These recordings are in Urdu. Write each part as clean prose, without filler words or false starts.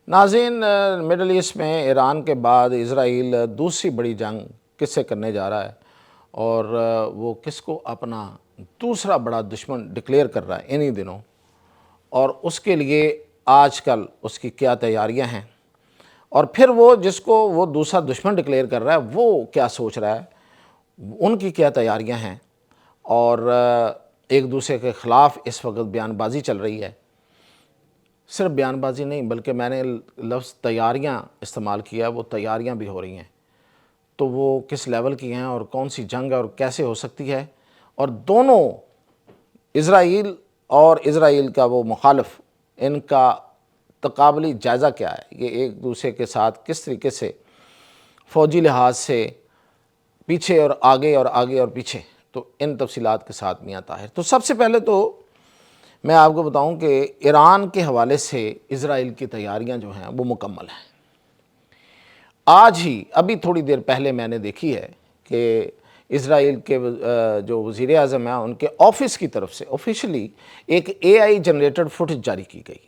ناظرین، مڈل ایسٹ میں ایران کے بعد اسرائیل دوسری بڑی جنگ کس سے کرنے جا رہا ہے اور وہ کس کو اپنا دوسرا بڑا دشمن ڈکلیئر کر رہا ہے انہی دنوں، اور اس کے لیے آج کل اس کی کیا تیاریاں ہیں، اور پھر وہ جس کو وہ دوسرا دشمن ڈکلیئر کر رہا ہے وہ کیا سوچ رہا ہے، ان کی کیا تیاریاں ہیں، اور ایک دوسرے کے خلاف اس وقت بیان بازی چل رہی ہے۔ صرف بیان بازی نہیں بلکہ میں نے لفظ تیاریاں استعمال کیا، وہ تیاریاں بھی ہو رہی ہیں، تو وہ کس لیول کی ہیں اور کون سی جنگ ہے اور کیسے ہو سکتی ہے، اور دونوں اسرائیل اور اسرائیل کا وہ مخالف، ان کا تقابلی جائزہ کیا ہے، یہ ایک دوسرے کے ساتھ کس طریقے سے فوجی لحاظ سے پیچھے اور آگے اور آگے اور پیچھے، تو ان تفصیلات کے ساتھ میاں طاہر۔ تو سب سے پہلے تو میں آپ کو بتاؤں کہ ایران کے حوالے سے اسرائیل کی تیاریاں جو ہیں وہ مکمل ہیں۔ آج ہی ابھی تھوڑی دیر پہلے میں نے دیکھی ہے کہ اسرائیل کے جو وزیر اعظم ہیں ان کے آفس کی طرف سے آفیشلی ایک AI جنریٹڈ فوٹیج جاری کی گئی۔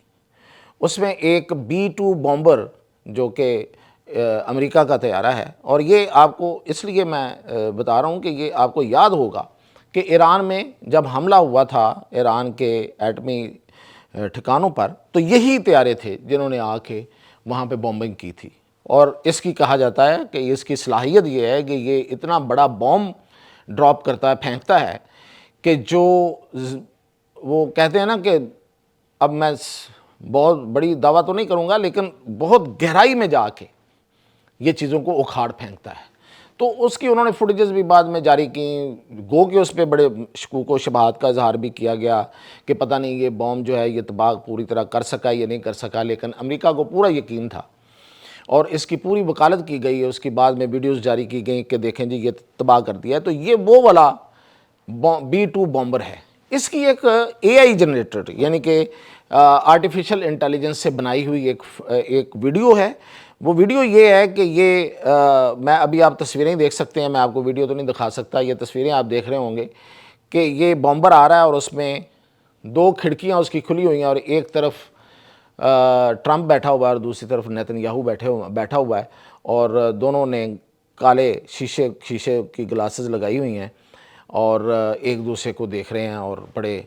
اس میں ایک B-2 بومبر جو کہ امریکہ کا طیارہ ہے، اور یہ آپ کو اس لیے میں بتا رہا ہوں کہ یہ آپ کو یاد ہوگا کہ ایران میں جب حملہ ہوا تھا ایران کے ایٹمی ٹھکانوں پر، تو یہی طیارے تھے جنہوں نے آ کے وہاں پہ بومبنگ کی تھی، اور اس کی کہا جاتا ہے کہ اس کی صلاحیت یہ ہے کہ یہ اتنا بڑا بوم ڈراپ کرتا ہے، پھینکتا ہے، کہ جو وہ کہتے ہیں نا کہ اب میں بہت بڑی دعویٰ تو نہیں کروں گا لیکن بہت گہرائی میں جا کے یہ چیزوں کو اکھاڑ پھینکتا ہے۔ تو اس کی انہوں نے فوٹیجز بھی بعد میں جاری کی، گو کہ اس پہ بڑے شکوک و شبہات کا اظہار بھی کیا گیا کہ پتہ نہیں یہ بوم جو ہے یہ تباہ پوری طرح کر سکا یا نہیں کر سکا، لیکن امریکہ کو پورا یقین تھا اور اس کی پوری وکالت کی گئی ہے۔ اس کی بعد میں ویڈیوز جاری کی گئیں کہ دیکھیں جی یہ تباہ کر دیا ہے۔ تو یہ وہ والا B-2 بومبر ہے۔ اس کی ایک AI جنریٹڈ یعنی کہ آرٹیفیشل انٹیلیجنس سے بنائی ہوئی ایک ویڈیو ہے۔ وہ ویڈیو یہ ہے کہ یہ میں ابھی آپ تصویریں دیکھ سکتے ہیں، میں آپ کو ویڈیو تو نہیں دکھا سکتا، یہ تصویریں آپ دیکھ رہے ہوں گے کہ یہ بومبر آ رہا ہے اور اس میں 2 کھڑکیاں اس کی کھلی ہوئی ہیں، اور ایک طرف ٹرمپ بیٹھا ہوا ہے اور دوسری طرف نیتن یاہو بیٹھا ہوا ہے، اور دونوں نے کالے شیشے کی گلاسز لگائی ہوئی ہیں اور ایک دوسرے کو دیکھ رہے ہیں اور بڑے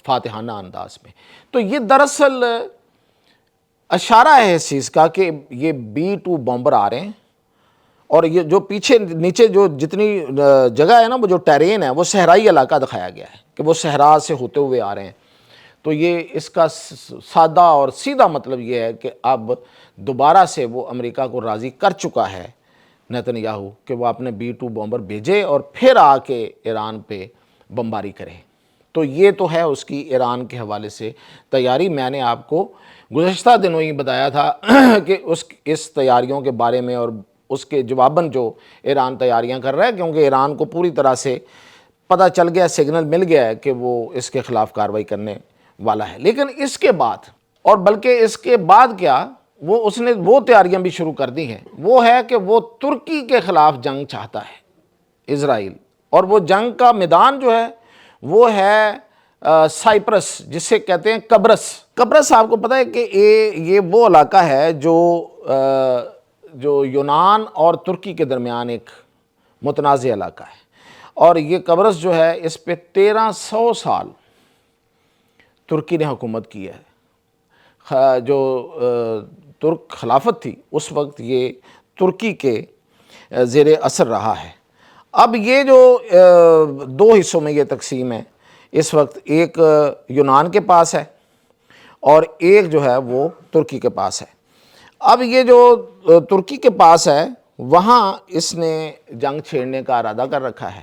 فاتحانہ انداز میں۔ تو یہ دراصل اشارہ ہے اس چیز کا کہ یہ B-2 بومبر آ رہے ہیں، اور یہ جو پیچھے نیچے جو جتنی جگہ ہے نا، وہ جو ٹیرین ہے وہ صحرائی علاقہ دکھایا گیا ہے کہ وہ صحرا سے ہوتے ہوئے آ رہے ہیں۔ تو یہ اس کا سادہ اور سیدھا مطلب یہ ہے کہ اب دوبارہ سے وہ امریکہ کو راضی کر چکا ہے نیتن یاہو کہ وہ اپنے B-2 بومبر بھیجے اور پھر آ کے ایران پہ بمباری کرے۔ تو یہ تو ہے اس کی ایران کے حوالے سے تیاری۔ میں نے آپ کو گزشتہ دنوں ہی بتایا تھا کہ اس تیاریوں کے بارے میں، اور اس کے جواباً جو ایران تیاریاں کر رہا ہے، کیونکہ ایران کو پوری طرح سے پتہ چل گیا، سگنل مل گیا ہے کہ وہ اس کے خلاف کارروائی کرنے والا ہے۔ لیکن اس کے بعد، اور بلکہ اس کے بعد کیا، اس نے وہ تیاریاں بھی شروع کر دی ہیں، وہ ہے کہ وہ ترکی کے خلاف جنگ چاہتا ہے اسرائیل، اور وہ جنگ کا میدان جو ہے وہ ہے سائپرس، جسے کہتے ہیں قبرص۔ قبرص آپ کو پتہ ہے کہ یہ وہ علاقہ ہے جو یونان اور ترکی کے درمیان ایک متنازع علاقہ ہے، اور یہ قبرص جو ہے اس پہ 1300 سال ترکی نے حکومت کی ہے۔ جو ترک خلافت تھی اس وقت یہ ترکی کے زیر اثر رہا ہے۔ اب یہ جو 2 حصوں میں یہ تقسیم ہے اس وقت، ایک یونان کے پاس ہے اور ایک جو ہے وہ ترکی کے پاس ہے۔ اب یہ جو ترکی کے پاس ہے وہاں اس نے جنگ چھیڑنے کا ارادہ کر رکھا ہے،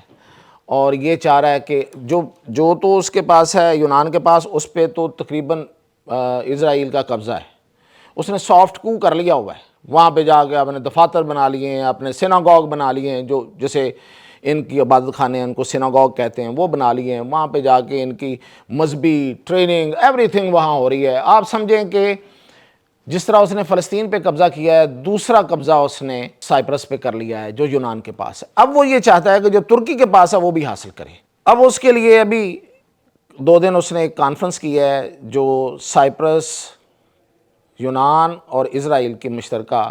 اور یہ چاہ رہا ہے کہ جو تو اس کے پاس ہے یونان کے پاس، اس پہ تو تقریباً اسرائیل کا قبضہ ہے۔ اس نے سافٹ کو کر لیا ہوا ہے، وہاں پہ جا کے اپنے دفاتر بنا لیے ہیں، اپنے سیناگوگ بنا لیے ہیں، جیسے ان کی عبادت خانے ان کو سیناگوگ کہتے ہیں، وہ بنا لیے ہیں۔ وہاں پہ جا کے ان کی مذہبی ٹریننگ ایوری تھنگ وہاں ہو رہی ہے۔ آپ سمجھیں کہ جس طرح اس نے فلسطین پہ قبضہ کیا ہے، دوسرا قبضہ اس نے سائپرس پہ کر لیا ہے جو یونان کے پاس ہے۔ اب وہ یہ چاہتا ہے کہ جو ترکی کے پاس ہے وہ بھی حاصل کرے۔ اب اس کے لیے ابھی 2 دن اس نے ایک کانفرنس کی ہے جو سائپرس یونان اور اسرائیل کی مشترکہ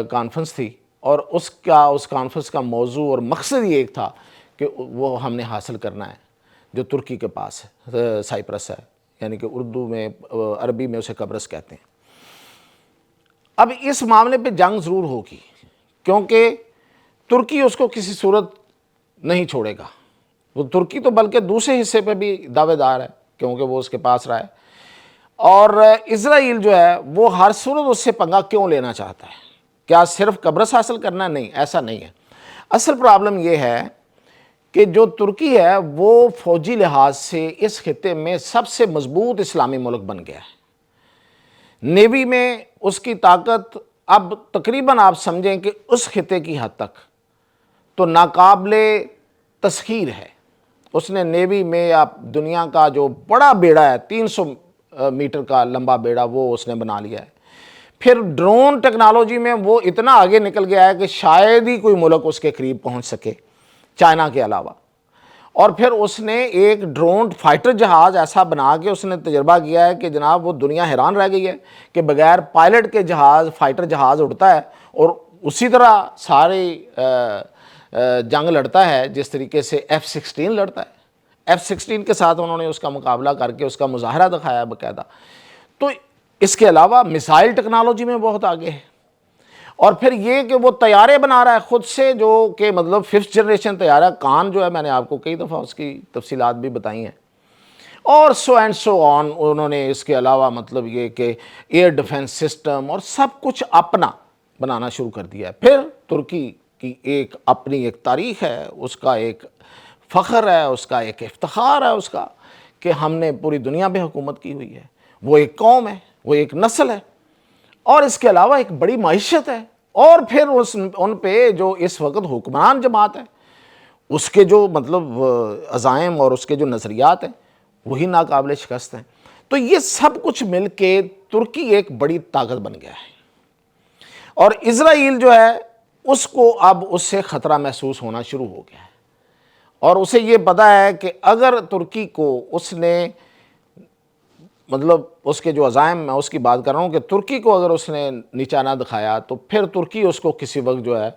کانفرنس تھی، اور اس کانفرنس کا موضوع اور مقصد یہ ایک تھا کہ وہ ہم نے حاصل کرنا ہے جو ترکی کے پاس ہے، سائپرس ہے، یعنی کہ اردو میں، عربی میں اسے قبرص کہتے ہیں۔ اب اس معاملے پہ جنگ ضرور ہوگی، کیونکہ ترکی اس کو کسی صورت نہیں چھوڑے گا۔ وہ ترکی تو بلکہ دوسرے حصے پہ بھی دعوے دار ہے، کیونکہ وہ اس کے پاس رہا ہے، اور اسرائیل جو ہے وہ ہر صورت اس سے پنگا کیوں لینا چاہتا ہے؟ کیا صرف قبرص حاصل کرنا؟ نہیں، ایسا نہیں ہے۔ اصل پرابلم یہ ہے کہ جو ترکی ہے وہ فوجی لحاظ سے اس خطے میں سب سے مضبوط اسلامی ملک بن گیا ہے۔ نیوی میں اس کی طاقت اب تقریباً آپ سمجھیں کہ اس خطے کی حد تک تو ناقابل تسخیر ہے۔ اس نے نیوی میں اب دنیا کا جو بڑا بیڑا ہے، 300 میٹر کا لمبا بیڑا، وہ اس نے بنا لیا ہے۔ پھر ڈرون ٹیکنالوجی میں وہ اتنا آگے نکل گیا ہے کہ شاید ہی کوئی ملک اس کے قریب پہنچ سکے چائنا کے علاوہ۔ اور پھر اس نے ایک ڈرون فائٹر جہاز ایسا بنا کے اس نے تجربہ کیا ہے کہ جناب وہ دنیا حیران رہ گئی ہے کہ بغیر پائلٹ کے جہاز، فائٹر جہاز اڑتا ہے اور اسی طرح ساری جنگ لڑتا ہے جس طریقے سے F-16 لڑتا ہے۔ F-16 کے ساتھ انہوں نے اس کا مقابلہ کر کے اس کا مظاہرہ دکھایا باقاعدہ۔ تو اس کے علاوہ میزائل ٹیکنالوجی میں بہت آگے ہے، اور پھر یہ کہ وہ طیارے بنا رہا ہے خود سے، جو کہ مطلب 5th جنریشن طیارہ کان جو ہے، میں نے آپ کو کئی دفعہ اس کی تفصیلات بھی بتائی ہیں، اور سو اینڈ سو آن۔ انہوں نے اس کے علاوہ مطلب یہ کہ ایئر ڈیفنس سسٹم اور سب کچھ اپنا بنانا شروع کر دیا ہے۔ پھر ترکی کی ایک اپنی ایک تاریخ ہے، اس کا ایک فخر ہے، اس کا ایک افتخار ہے اس کا کہ ہم نے پوری دنیا پہ حکومت کی ہوئی ہے۔ وہ ایک قوم ہے، وہ ایک نسل ہے، اور اس کے علاوہ ایک بڑی معیشت ہے، اور پھر ان پہ جو اس وقت حکمران جماعت ہے اس کے جو مطلب عزائم اور اس کے جو نظریات ہیں وہی ناقابل شکست ہیں۔ تو یہ سب کچھ مل کے ترکی ایک بڑی طاقت بن گیا ہے، اور اسرائیل جو ہے اس کو اب اس سے خطرہ محسوس ہونا شروع ہو گیا ہے، اور اسے یہ پتہ ہے کہ اگر ترکی کو اس نے مطلب اس کے جو عزائم، میں اس کی بات کر رہا ہوں کہ ترکی کو اگر اس نے نیچا نہ دکھایا تو پھر ترکی اس کو کسی وقت جو ہے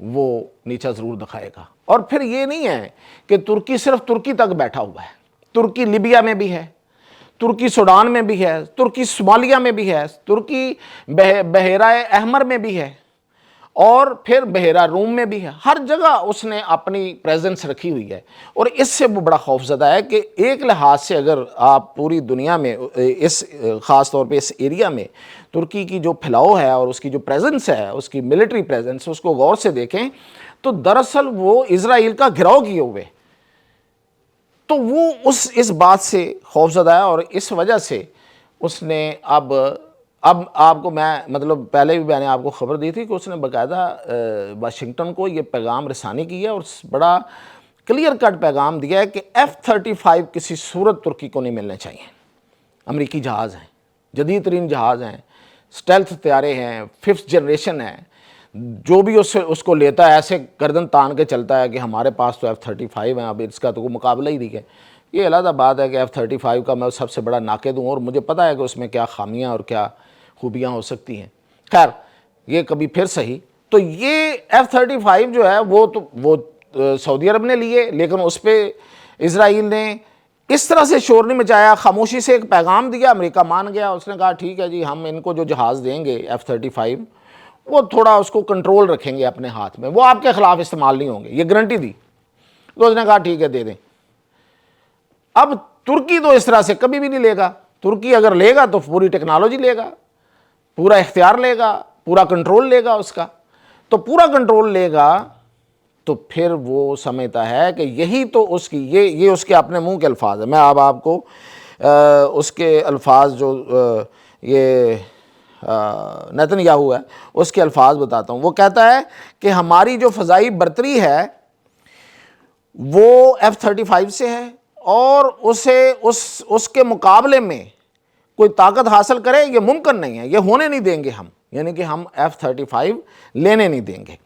وہ نیچا ضرور دکھائے گا۔ اور پھر یہ نہیں ہے کہ ترکی صرف ترکی تک بیٹھا ہوا ہے، ترکی لیبیا میں بھی ہے، ترکی سوڈان میں بھی ہے، ترکی صومالیہ میں بھی ہے، ترکی بحیرہ احمر میں بھی ہے، اور پھر بحیرہ روم میں بھی ہے۔ ہر جگہ اس نے اپنی پریزنس رکھی ہوئی ہے، اور اس سے وہ بڑا خوف زدہ ہے کہ ایک لحاظ سے اگر آپ پوری دنیا میں اس خاص طور پہ اس ایریا میں ترکی کی جو پھیلاؤ ہے اور اس کی جو پریزنس ہے، اس کی ملٹری پریزنس، اس کو غور سے دیکھیں تو دراصل وہ اسرائیل کا گھراؤ کیے ہوئے، تو وہ اس بات سے خوف زدہ ہے، اور اس وجہ سے اس نے اب آپ کو میں مطلب پہلے بھی میں نے آپ کو خبر دی تھی کہ اس نے باقاعدہ واشنگٹن کو یہ پیغام رسانی کی ہے، اور بڑا کلیئر کٹ پیغام دیا ہے کہ F-35 کسی صورت ترکی کو نہیں ملنے چاہیے۔ امریکی جہاز ہیں، جدید ترین جہاز ہیں، سٹیلتھ طیارے ہیں، 5th جنریشن ہے، جو بھی اس کو لیتا ہے ایسے گردن تان کے چلتا ہے کہ ہمارے پاس تو F-35 ہیں، اب اس کا تو کوئی مقابلہ ہی نہیں ہے۔ یہ علیحدہ بات ہے کہ F-35 کا میں سب سے بڑا ناقد ہوں، اور مجھے پتہ ہے کہ اس میں کیا خامیاں اور کیا خوبیاں ہو سکتی ہیں۔ خیر یہ کبھی پھر صحیح۔ تو یہ F-35 جو ہے وہ سعودی عرب نے لیے، لیکن اس پہ اسرائیل نے اس طرح سے شور نہیں مچایا، خاموشی سے ایک پیغام دیا، امریکہ مان گیا، اس نے کہا ٹھیک ہے جی، ہم ان کو جو جہاز دیں گے F-35 وہ تھوڑا اس کو کنٹرول رکھیں گے اپنے ہاتھ میں، وہ آپ کے خلاف استعمال نہیں ہوں گے، یہ گارنٹی دی۔ تو اس نے کہا ٹھیک ہے دے دیں۔ اب ترکی تو اس طرح سے کبھی بھی نہیں لے گا، ترکی اگر لے گا تو پوری ٹیکنالوجی لے گا، پورا اختیار لے گا، پورا کنٹرول لے گا اس کا۔ تو پورا کنٹرول لے گا تو پھر وہ سمجھتا ہے کہ یہی تو اس کی یہ اس کے اپنے منہ کے الفاظ ہیں۔ میں اب آپ کو اس کے الفاظ جو یہ نیتن یاہو ہے اس کے الفاظ بتاتا ہوں۔ وہ کہتا ہے کہ ہماری جو فضائی برتری ہے وہ F-35 سے ہے، اور اسے اس کے مقابلے میں کوئی طاقت حاصل کرے یہ ممکن نہیں ہے، یہ ہونے نہیں دیں گے ہم، یعنی کہ ہم F-35 لینے نہیں دیں گے۔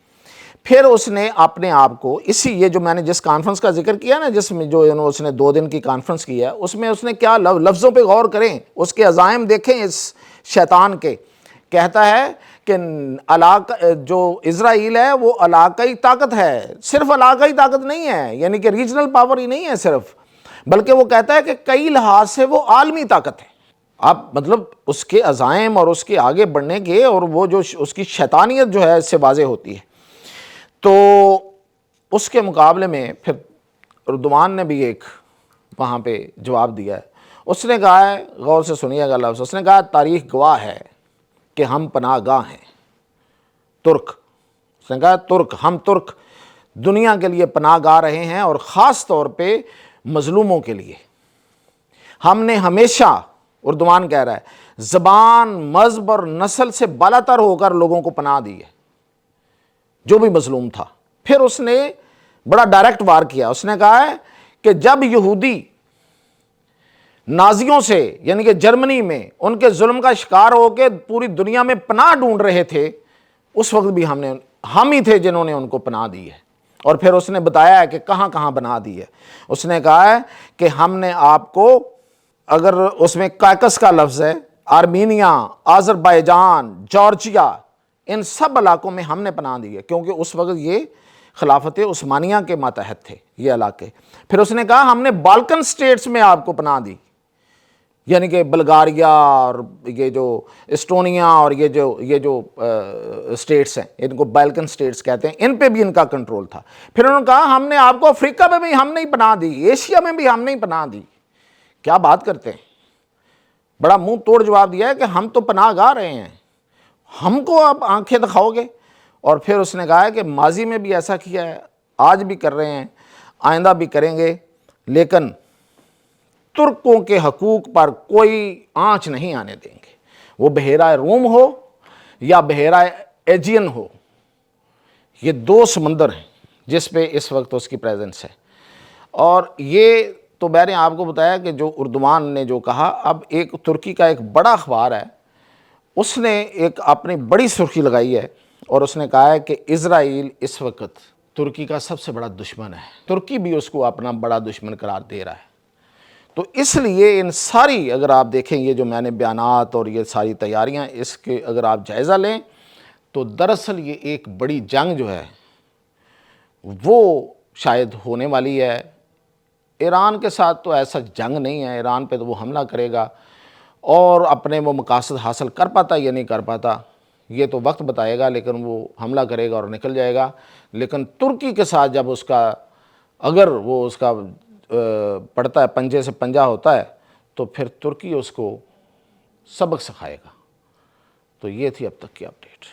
پھر اس نے اپنے آپ کو یہ جو میں نے جس کانفرنس کا ذکر کیا نا، جس میں جو اس نے 2 دن کی کانفرنس کی ہے، اس میں اس نے کیا لفظوں پہ غور کریں، اس کے عزائم دیکھیں اس شیطان کے، کہتا ہے کہ جو اسرائیل ہے وہ علاقائی طاقت ہے، صرف علاقائی طاقت نہیں ہے، یعنی کہ ریجنل پاور ہی نہیں ہے صرف، بلکہ وہ کہتا ہے کہ کئی لحاظ سے وہ عالمی طاقت ہے۔ آپ مطلب اس کے عزائم اور اس کے آگے بڑھنے کے اور وہ جو اس کی شیطانیت جو ہے اس سے واضح ہوتی ہے۔ تو اس کے مقابلے میں پھر اردوان نے بھی ایک وہاں پہ جواب دیا ہے۔ اس نے کہا ہے، غور سے سنیے گا لفظ، اس نے کہا تاریخ گواہ ہے کہ ہم پناہ گاہ ہیں، ترک، اس نے کہا ہم ترک دنیا کے لیے پناہ گاہ رہے ہیں، اور خاص طور پہ مظلوموں کے لیے۔ ہم نے ہمیشہ، اردوان کہہ رہا ہے، زبان، مذہب اور نسل سے بالاتر ہو کر لوگوں کو پناہ دی ہے، جو بھی مظلوم تھا۔ پھر اس نے بڑا ڈائریکٹ وار کیا، اس نے کہا ہے کہ جب یہودی نازیوں سے، یعنی کہ جرمنی میں ان کے ظلم کا شکار ہو کے پوری دنیا میں پناہ ڈھونڈ رہے تھے، اس وقت بھی ہم ہی تھے جنہوں نے ان کو پناہ دی ہے۔ اور پھر اس نے بتایا ہے کہ کہاں کہاں پناہ دی ہے۔ اس نے کہا ہے کہ ہم نے آپ کو، اگر اس میں کاکس کا لفظ ہے، آرمینیا، آذربائیجان، جارجیا، ان سب علاقوں میں ہم نے پناہ دی ہے، کیونکہ اس وقت یہ خلافت عثمانیہ کے ماتحت تھے یہ علاقے۔ پھر اس نے کہا ہم نے بالکن سٹیٹس میں آپ کو پناہ دی، یعنی کہ بلغاریہ اور یہ جو اسٹونیا اور یہ جو سٹیٹس ہیں، ان کو بالکن سٹیٹس کہتے ہیں، ان پہ بھی ان کا کنٹرول تھا۔ پھر انہوں نے کہا ہم نے آپ کو افریقہ میں بھی ہم نہیں پناہ دی، ایشیا میں بھی ہم نہیں پناہ دی۔ کیا بات کرتے ہیں، بڑا منہ توڑ جواب دیا ہے کہ ہم تو پناہ گاہ رہے ہیں، ہم کو آپ آنکھیں دکھاؤ گے؟ اور پھر اس نے کہا ہے کہ ماضی میں بھی ایسا کیا ہے، آج بھی کر رہے ہیں، آئندہ بھی کریں گے، لیکن ترکوں کے حقوق پر کوئی آنچ نہیں آنے دیں گے، وہ بحیرہ روم ہو یا بحیرہ ایجین ہو، یہ دو سمندر ہیں جس پہ اس وقت اس کی پریزنس ہے۔ اور یہ تو میں نے آپ کو بتایا کہ جو اردوان نے جو کہا، اب ایک ترکی کا ایک بڑا اخبار ہے، اس نے ایک اپنی بڑی سرخی لگائی ہے، اور اس نے کہا ہے کہ اسرائیل اس وقت ترکی کا سب سے بڑا دشمن ہے، ترکی بھی اس کو اپنا بڑا دشمن قرار دے رہا ہے۔ تو اس لیے ان ساری، اگر آپ دیکھیں یہ جو میں نے بیانات اور یہ ساری تیاریاں، اس کے اگر آپ جائزہ لیں تو دراصل یہ ایک بڑی جنگ جو ہے وہ شاید ہونے والی ہے۔ ایران کے ساتھ تو ایسا جنگ نہیں ہے، ایران پہ تو وہ حملہ کرے گا اور اپنے وہ مقاصد حاصل کر پاتا یا نہیں کر پاتا یہ تو وقت بتائے گا، لیکن وہ حملہ کرے گا اور نکل جائے گا۔ لیکن ترکی کے ساتھ جب اس کا، اگر وہ اس کا پڑتا ہے، پنجے سے پنجہ ہوتا ہے، تو پھر ترکی اس کو سبق سکھائے گا۔ تو یہ تھی اب تک کی اپڈیٹ۔